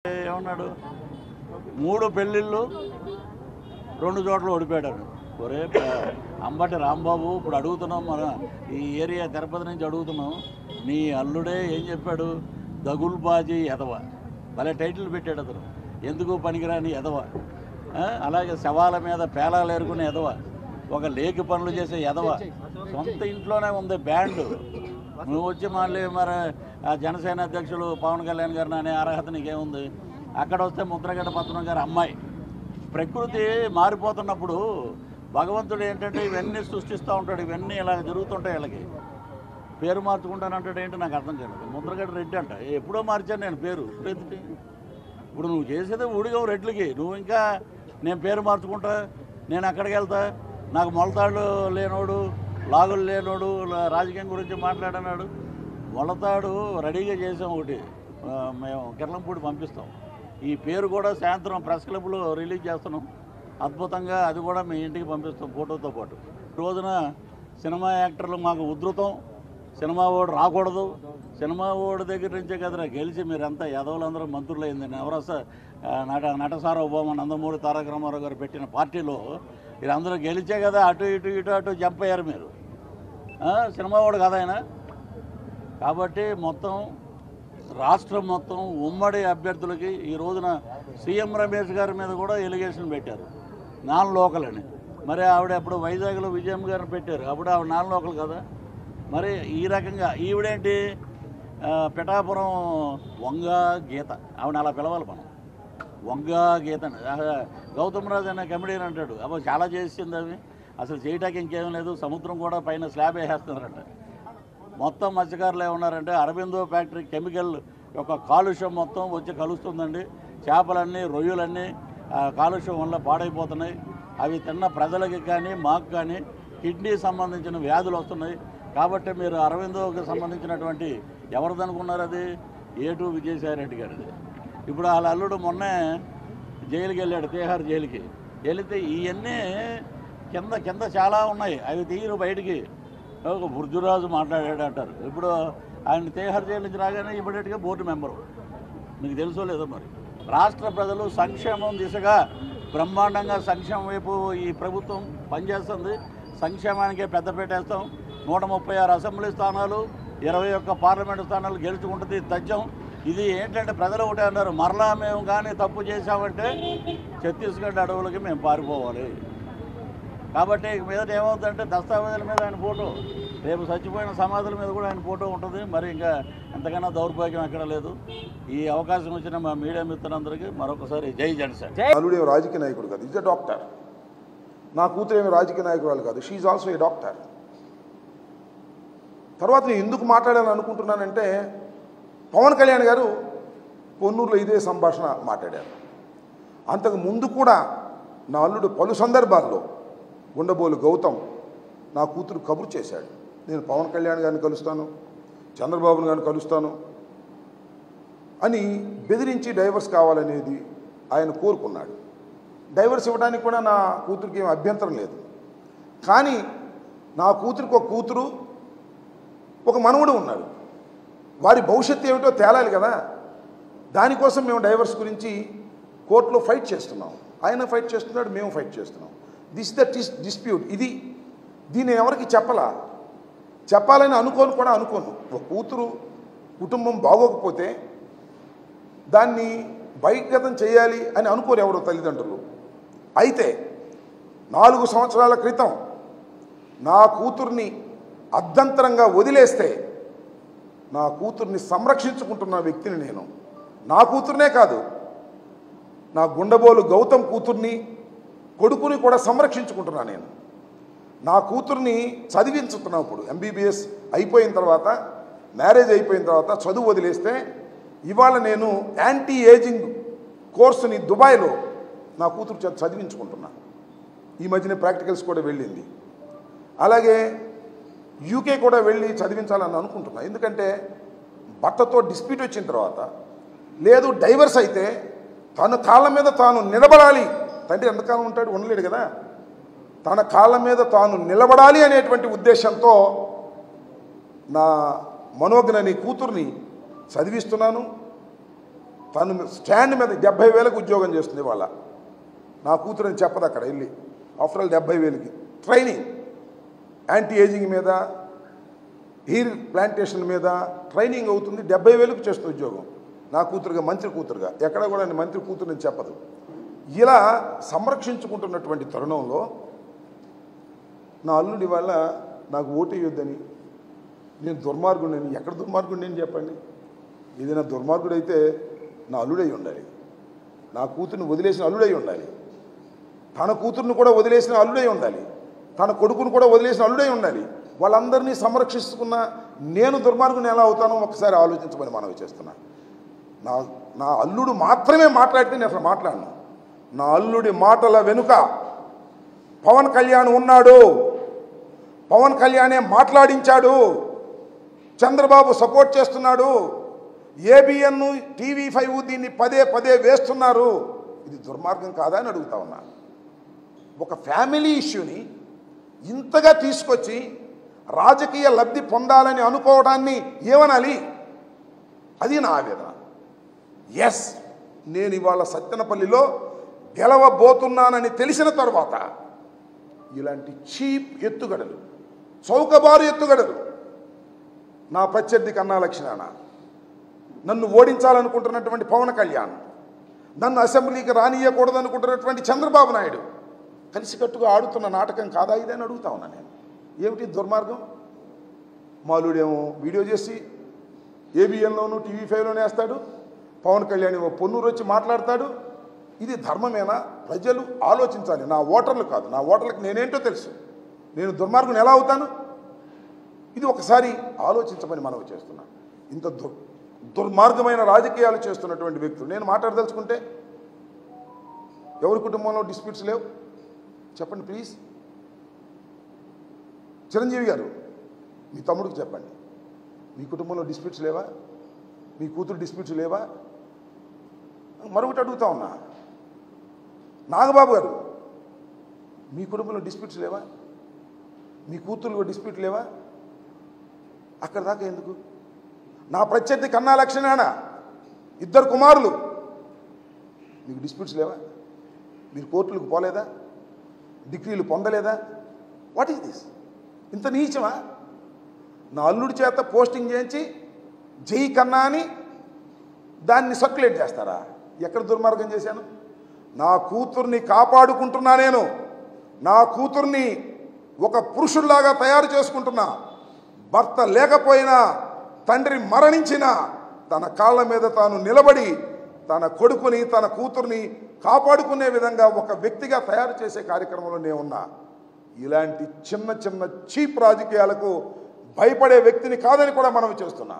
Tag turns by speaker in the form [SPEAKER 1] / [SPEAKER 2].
[SPEAKER 1] ఏమన్నాడు 3 పెళ్ళిళ్ళు 2 చోట్ల ఓడిపోయాడు. ఒరే అంబటి రాంబాబు, ఇప్పుడు అడుగుతున్నాం, మన ఈ ఏరియా తిరుపతి నుంచి అడుగుతున్నాం, నీ అల్లుడే ఏం చెప్పాడు? దగుల్బాజీ ఎదవ, భలే టైటిల్ పెట్టాడు అతను. ఎందుకు పనికిరాని ఎదవ, అలాగే శవాల మీద పేలాలు ఏరుకునే ఎదవ, ఒక లేకి పనులు చేసే ఎదవ, సొంత ఇంట్లోనే ఉంది బ్యాండ్. నువ్వు వచ్చి మళ్ళీ మరి జనసేన అధ్యక్షులు పవన్ కళ్యాణ్ గారిని అనే అర్హత నీకేముంది? అక్కడ వస్తే ముద్రగడ్డ పద్మనాభం గారి అమ్మాయి. ప్రకృతి మారిపోతున్నప్పుడు భగవంతుడు ఏంటంటే ఇవన్నీ సృష్టిస్తూ ఉంటాడు. ఇవన్నీ ఇలా జరుగుతుంటాయి. వీళ్ళకి పేరు మార్చుకుంటానంటాడు ఏంటి నాకు అర్థం కాలేదు. ముద్రగడ్డ రెడ్డి అంట, ఎప్పుడో మార్చాను నేను పేరు. ఇప్పుడు నువ్వు చేసేదే ఊడిగవు రెడ్లకి, నువ్వు ఇంకా నేను పేరు మార్చుకుంటా, నేను అక్కడికి వెళ్తా, నాకు మొలతాడు లేనోడు, లాగులు లేనోడు, రాజకీయం గురించి మాట్లాడన్నాడు. మొలతాడు రెడీగా చేసాం ఒకటి, మేము కిర్లంపూడి పంపిస్తాం. ఈ పేరు కూడా సాయంత్రం ప్రెస్ క్లబ్లో రిలీజ్ చేస్తున్నాం అద్భుతంగా, అది కూడా మీ ఇంటికి పంపిస్తాం ఫోటోతో పాటు. రోజున సినిమా యాక్టర్లు మాకు ఉధృతం, సినిమా ఓడు రాకూడదు, సినిమా ఓడి దగ్గర నుంచే కదరా గెలిచి మీరంతా యదవులందరూ మంత్రులు అయింది. నవరస నటసార్వభౌమ నందమూరి తారక రామారావు గారు పెట్టిన పార్టీలో వీళ్ళందరూ గెలిచే కదా అటు ఇటు జంప్ అయ్యారు మీరు. సినిమా ఓడు కదా ఆయన. కాబట్టి మొత్తం రాష్ట్రం మొత్తం ఉమ్మడి అభ్యర్థులకి ఈ రోజున సీఎం రమేష్ గారి మీద కూడా ఎలిగేషన్ పెట్టారు, నాన్ లోకల్ అని. మరి ఆవిడ అప్పుడు వైజాగ్లో విజయం గారిని పెట్టారు, అప్పుడు ఆవిడ నాన్ లోకల్ కదా. మరి ఈ రకంగా ఈవిడేంటి పిఠాపురం వంగ గీత, ఆవిడ అలా పిలవాలి మనం, వంగ గీత. గౌతమ్ రాజు అనే కమెడియన్ అంటాడు, అప్పుడు చాలా చేసింది అవి, అసలు చేయటానికి ఇంకేం లేదు, సముద్రం కూడా పైన స్లాబ్ వేసేస్తున్నారంట. మొత్తం మత్స్యకారులు ఏమన్నారంటే అరబిందో ఫ్యాక్టరీ కెమికల్ యొక్క కాలుష్యం మొత్తం వచ్చి కలుస్తుందండి, చేపలన్నీ రొయ్యలన్నీ కాలుష్యం వల్ల పాడైపోతున్నాయి, అవి తిన్న ప్రజలకి కానీ మాకు కానీ కిడ్నీ సంబంధించిన వ్యాధులు వస్తున్నాయి. కాబట్టి మీరు అరవిందోకి సంబంధించినటువంటి ఎవరిది అనుకున్నారు? అది ఏటూ విజయసాయిరెడ్డి గారిది. ఇప్పుడు వాళ్ళ అల్లుడు మొన్నే జైలుకి వెళ్ళాడు, తీహార్ జైలుకి వెళితే ఇవన్నీ కింద చాలా ఉన్నాయి, అవి తీయరు బయటికి. ఒక బుర్జురాజు మాట్లాడాడు అంటారు. ఇప్పుడు ఆయన తీహార్ జైలు నుంచి రాగానే ఇమీడియట్గా బోర్డు మెంబరు, మీకు తెలుసో లేదో. మరి రాష్ట్ర ప్రజలు సంక్షేమం దిశగా బ్రహ్మాండంగా సంక్షేమం వైపు ఈ ప్రభుత్వం పనిచేస్తుంది. సంక్షేమానికే పెద్దపీట వేస్తాం. 136 అసెంబ్లీ స్థానాలు, 21 పార్లమెంటు స్థానాలు గెలుచుకుంటుంది తథ్యం. ఇది ఏంటంటే ప్రజలు ఒకటే అన్నారు, మరలా మేము కానీ తప్పు చేశామంటే ఛత్తీస్గఢ్ అడవులకి మేము పారిపోవాలి. కాబట్టి మీదట ఏమవుతుందంటే దస్తావేజుల మీద ఆయన ఫోటో, రేపు చచ్చిపోయిన సమాధుల మీద కూడా ఆయన ఫోటో ఉంటుంది. మరి ఇంకా ఎంతకన్నా దౌర్భాగ్యం ఎక్కడ లేదు. ఈ అవకాశం వచ్చిన మా మీడియా మిత్రులందరికీ మరొకసారి జై జనసేన.
[SPEAKER 2] అల్లుడేమో రాజకీయ నాయకుడు కాదు, ఈజ్ ఎ డాక్టర్. నా కూతురేమో రాజకీయ నాయకురాలు కాదు, షీఈ్ ఆల్సో ఏ డాక్టర్. తర్వాత నేను ఎందుకు మాట్లాడాలని అనుకుంటున్నానంటే, పవన్ కళ్యాణ్ గారు పొన్నూరులో ఇదే సంభాషణ మాట్లాడారు. అంతకు ముందు కూడా నా అల్లుడు పలు సందర్భాల్లో గుండబోలు గౌతమ్ నా కూతురు కబురు చేశాడు, నేను పవన్ కళ్యాణ్ గారిని కలుస్తాను, చంద్రబాబు గారిని కలుస్తాను అని బెదిరించి డైవర్స్ కావాలనేది ఆయన కోరుకున్నాడు. డైవర్స్ ఇవ్వడానికి కూడా నా కూతురికి ఏం అభ్యంతరం లేదు. కానీ నా కూతురికి ఒక కూతురు, ఒక మనవడు ఉన్నాడు. వారి భవిష్యత్తు ఏమిటో తేలాలి కదా. దానికోసం మేము డైవర్స్ గురించి కోర్టులో ఫైట్ చేస్తున్నాం. ఆయన ఫైట్ చేస్తున్నాడు, మేము ఫైట్ చేస్తున్నాం. This the dispute. దీన్ని ఎవరికి చెప్పాలని అనుకోను. ఒక కూతురు కుటుంబం బాగోకపోతే దాన్ని బహిర్గతం చేయాలి అని అనుకోరు ఎవరు తల్లిదండ్రులు. అయితే 4 సంవత్సరాల క్రితం నా కూతుర్ని అర్ధంతరంగా వదిలేస్తే నా కూతుర్ని సంరక్షించుకుంటున్న వ్యక్తిని నేను. నా కూతుర్నే కాదు, నా గుండబోలు గౌతమ్ కూతుర్ని, కొడుకుని కూడా సంరక్షించుకుంటున్నా నేను. నా కూతుర్ని చదివించుతున్నా. ఇప్పుడు MBBS అయిపోయిన తర్వాత, మ్యారేజ్ అయిపోయిన తర్వాత చదువు వదిలేస్తే ఇవాళ నేను యాంటీ ఏజింగ్ కోర్సుని దుబాయ్లో నా కూతురు చదివించుకుంటున్నా. ఈ మధ్యనే ప్రాక్టికల్స్ కూడా వెళ్ళింది. అలాగే UK కూడా వెళ్ళి చదివించాలని అనుకుంటున్నా. ఎందుకంటే భర్తతో డిస్ప్యూట్ వచ్చిన తర్వాత, లేదు డైవర్స్ అయితే తన కాళ్ళ మీద తాను నిలబడాలి. తండ్రి ఎంతకాలం ఉంటాడు, ఉండలేడు కదా. తన కాళ్ళ మీద తాను నిలబడాలి అనేటువంటి ఉద్దేశంతో నా మనోజ్ఞని కూతుర్ని చదివిస్తున్నాను. తను స్టాండ్ మీద 70,000కి ఉద్యోగం చేస్తుంది వాళ్ళ. నా కూతురని చెప్పదు అక్కడ వెళ్ళి. ఆఫ్టర్ ఆల్ 70,000కి ట్రైనింగ్, యాంటీ ఏజింగ్ మీద, హెయిర్ ప్లాంటేషన్ మీద ట్రైనింగ్ అవుతుంది. 70,000కి చేస్తుంది ఉద్యోగం. నా కూతురుగా, మంత్రి కూతురుగా. ఎక్కడ కూడా మంత్రి కూతురుని చెప్పదు. ఇలా సంరక్షించుకుంటున్నటువంటి తరుణంలో నా అల్లుడి వల్ల నాకు ఓటు వేయొద్దని, నేను దుర్మార్గుడిని. ఎక్కడ దుర్మార్గుడిని అని చెప్పండి? ఏదైనా దుర్మార్గుడైతే నా అల్లుడై ఉండాలి. నా కూతుర్ని వదిలేసిన అల్లుడై ఉండాలి. తన కూతుర్ని కూడా వదిలేసిన అల్లుడై ఉండాలి. తన కొడుకును కూడా వదిలేసిన అల్లుడై ఉండాలి. వాళ్ళందరినీ సంరక్షిస్తున్న నేను దుర్మార్గుని ఎలా అవుతానో ఒకసారి ఆలోచించమని మనవి చేస్తున్నా. నా అల్లుడు మాత్రమే మాట్లాడితే నేను అసలు మాట్లాడను. నా అల్లుడి మాటల వెనుక పవన్ కళ్యాణ్ ఉన్నాడు. పవన్ కళ్యాణే మాట్లాడించాడు. చంద్రబాబు సపోర్ట్ చేస్తున్నాడు. ఏబిఎన్, TV5 దీన్ని పదే పదే వేస్తున్నారు. ఇది దుర్మార్గం కాదా అని అడుగుతా ఉన్నా. ఒక ఫ్యామిలీ ఇష్యూని ఇంతగా తీసుకొచ్చి రాజకీయ లబ్ధి పొందాలని అనుకోవడాన్ని ఏమనాలి? అది నా ఆవేదన. ఎస్, నేను ఇవాళ సత్తెనపల్లిలో గెలవబోతున్నానని తెలిసిన తర్వాత ఇలాంటి చీప్ ఎత్తుగడలు, చౌకబారు ఎత్తుగడలు, నా ప్రత్యర్థి కన్నా లక్ష్మణ, నన్ను ఓడించాలనుకుంటున్నటువంటి పవన్ కళ్యాణ్, నన్ను అసెంబ్లీకి రానియకూడదనుకుంటున్నటువంటి చంద్రబాబు నాయుడు కలిసికట్టుగా ఆడుతున్న నాటకం కాదా ఇదని అడుగుతా ఉన్నా నేను. ఏమిటి దుర్మార్గం? మాలుడేమో వీడియో చేసి ఏబిఎన్లోనూ TV5లోనే వేస్తాడు. పవన్ కళ్యాణ్ ఏమో పొన్నూరు వచ్చి మాట్లాడతాడు. ఇది ధర్మమేనా? ప్రజలు ఆలోచించాలి. నా ఓటర్లు కాదు, నా ఓటర్లకు నేనేంటో తెలుసు. నేను దుర్మార్గుని ఎలా అవుతాను? ఇది ఒకసారి ఆలోచించమని మనవి చేస్తున్నా. ఇంత దుర్మార్గమైన రాజకీయాలు చేస్తున్నటువంటి వ్యక్తులు నేను మాట్లాడదలుచుకుంటే ఎవరి కుటుంబంలో డిస్ప్యూట్స్ లేవు చెప్పండి ప్లీజ్. చిరంజీవి గారు, మీ తమ్ముడికి చెప్పండి, మీ కుటుంబంలో డిస్ప్యూట్స్ లేవా? మీ కూతురు డిస్ప్యూట్స్ లేవా? మరొకటి అడుగుతా ఉన్నా, నాగబాబు గారు, మీ కుటుంబంలో డిస్ప్యూట్స్ లేవా? మీ కూతురు డిస్ప్యూట్ లేవా? అక్కడ దాకా ఎందుకు? నా ప్రత్యర్థి కన్నా లక్ష్మణ, 2 కుమారులు, మీకు డిస్ప్యూట్స్ లేవా? మీరు కోర్టులకు పోలేదా? డిగ్రీలు పొందలేదా? What is this? ఇంత నీచమా? నా అల్లుడి చేత పోస్టింగ్ చేయించి జై కన్నా అని దాన్ని సర్క్యులేట్ చేస్తారా? ఎక్కడ దుర్మార్గం చేశాను? నా కూతుర్ని కాపాడుకుంటున్నా. నేను నా కూతుర్ని ఒక పురుషుల్లాగా తయారు చేసుకుంటున్నా. భర్త లేకపోయినా, తండ్రి మరణించినా తన కాళ్ళ మీద తాను నిలబడి తన కొడుకుని, తన కూతుర్ని కాపాడుకునే విధంగా ఒక వ్యక్తిగా తయారు చేసే కార్యక్రమంలో నేను ఉన్నా. ఇలాంటి చిన్న చిన్న చీప్ రాజకీయాలకు భయపడే వ్యక్తిని కాదని కూడా మనం చేస్తున్నా.